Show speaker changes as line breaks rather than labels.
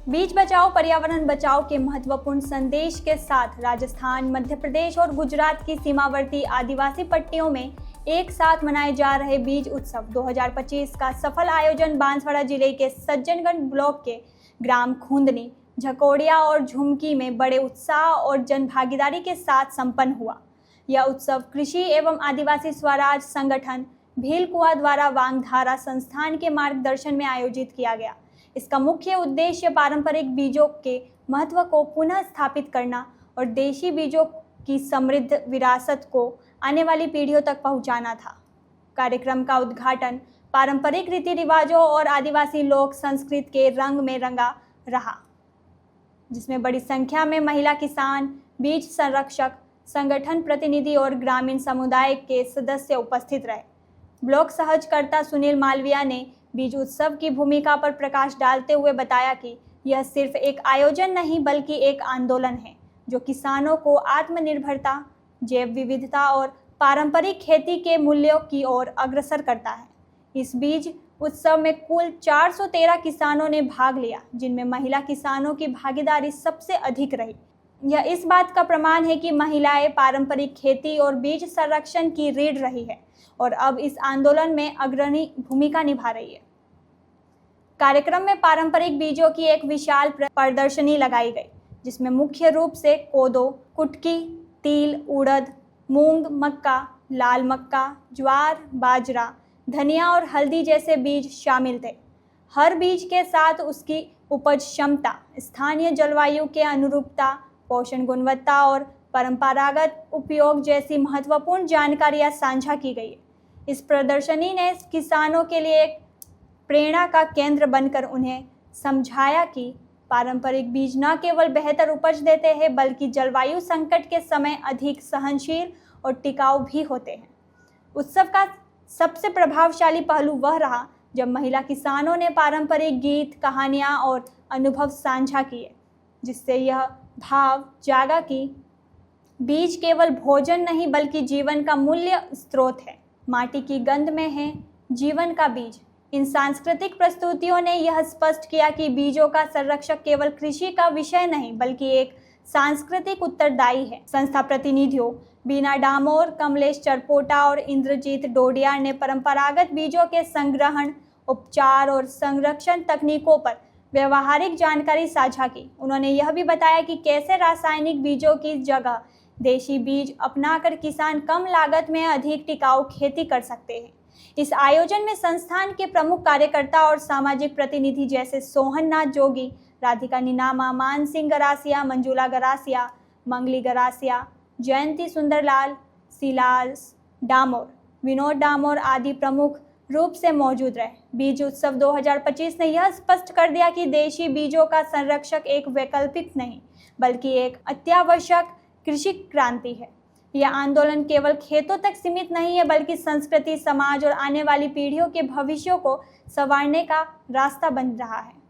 बीज बचाओ पर्यावरण बचाओ के महत्वपूर्ण संदेश के साथ राजस्थान, मध्य प्रदेश और गुजरात की सीमावर्ती आदिवासी पट्टियों में एक साथ मनाए जा रहे बीज उत्सव 2025 का सफल आयोजन बांसवाड़ा जिले के सज्जनगढ़ ब्लॉक के ग्राम खूंदनी, झकोड़िया और झुमकी में बड़े उत्साह और जनभागीदारी के साथ संपन्न हुआ। यह उत्सव कृषि एवं आदिवासी स्वराज संगठन भीलकुआ द्वारा वांगधारा संस्थान के मार्गदर्शन में आयोजित किया गया। इसका मुख्य उद्देश्य पारंपरिक बीजों के महत्व को पुनः स्थापित करना और देशी बीजों की समृद्ध विरासत को आने वाली पीढ़ियों तक पहुंचाना था। कार्यक्रम का उद्घाटन पारंपरिक रीति रिवाजों और आदिवासी लोक संस्कृति के रंग में रंगा रहा, जिसमें बड़ी संख्या में महिला किसान, बीज संरक्षक, संगठन प्रतिनिधि और ग्रामीण समुदाय के सदस्य उपस्थित रहे। ब्लॉक सहजकर्ता सुनील मालविया ने बीज उत्सव की भूमिका पर प्रकाश डालते हुए बताया कि यह सिर्फ एक आयोजन नहीं बल्कि एक आंदोलन है जो किसानों को आत्मनिर्भरता, जैव विविधता और पारंपरिक खेती के मूल्यों की ओर अग्रसर करता है। इस बीज उत्सव में कुल 413 किसानों ने भाग लिया, जिनमें महिला किसानों की भागीदारी सबसे अधिक रही। यह इस बात का प्रमाण है कि महिलाएं पारंपरिक खेती और बीज संरक्षण की रीढ़ रही है और अब इस आंदोलन में अग्रणी भूमिका निभा रही है। कार्यक्रम में पारंपरिक बीजों की एक विशाल प्रदर्शनी लगाई गई, जिसमें मुख्य रूप से कोदो, कुटकी, तिल, उड़द, मूंग, मक्का, लाल मक्का, ज्वार, बाजरा, धनिया और हल्दी जैसे बीज शामिल थे। हर बीज के साथ उसकी उपज क्षमता, स्थानीय जलवायु के अनुरूपता, पोषण गुणवत्ता और परंपरागत उपयोग जैसी महत्वपूर्ण जानकारियां साझा की गई है। इस प्रदर्शनी ने किसानों के लिए एक प्रेरणा का केंद्र बनकर उन्हें समझाया कि पारंपरिक बीज न केवल बेहतर उपज देते हैं बल्कि जलवायु संकट के समय अधिक सहनशील और टिकाऊ भी होते हैं। उत्सव का सबसे प्रभावशाली पहलू वह रहा जब महिला किसानों ने पारंपरिक गीत, कहानियां और अनुभव साझा किए, जिससे यह भाव जागा कि बीज केवल भोजन नहीं बल्कि जीवन का मूल्य स्रोत है। माटी की गंध में है जीवन का बीज। इन सांस्कृतिक प्रस्तुतियों ने यह स्पष्ट किया कि बीजों का संरक्षक केवल कृषि का विषय नहीं बल्कि एक सांस्कृतिक उत्तरदायी है। संस्था प्रतिनिधियों बीना डामोर, कमलेश चरपोटा और इंद्रजीत डोडिया ने परंपरागत बीजों के संग्रहण, उपचार और संरक्षण तकनीकों पर व्यवहारिक जानकारी साझा की। उन्होंने यह भी बताया कि कैसे रासायनिक बीजों की जगह देशी बीज अपनाकर किसान कम लागत में अधिक टिकाऊ खेती कर सकते हैं। इस आयोजन में संस्थान के प्रमुख कार्यकर्ता और सामाजिक प्रतिनिधि जैसे सोहन नाथ जोगी, राधिका नीनामा, मान सिंह गरासिया, मंजुला गरासिया, मंगली गरासिया, जयंती सुंदरलाल, सिलास डामोर, विनोद डामोर आदि प्रमुख रूप से मौजूद रहे। बीज उत्सव 2025 ने यह स्पष्ट कर दिया कि देशी बीजों का संरक्षक एक वैकल्पिक नहीं बल्कि एक अत्यावश्यक कृषि क्रांति है। यह आंदोलन केवल खेतों तक सीमित नहीं है बल्कि संस्कृति, समाज और आने वाली पीढ़ियों के भविष्य को संवारने का रास्ता बन रहा है।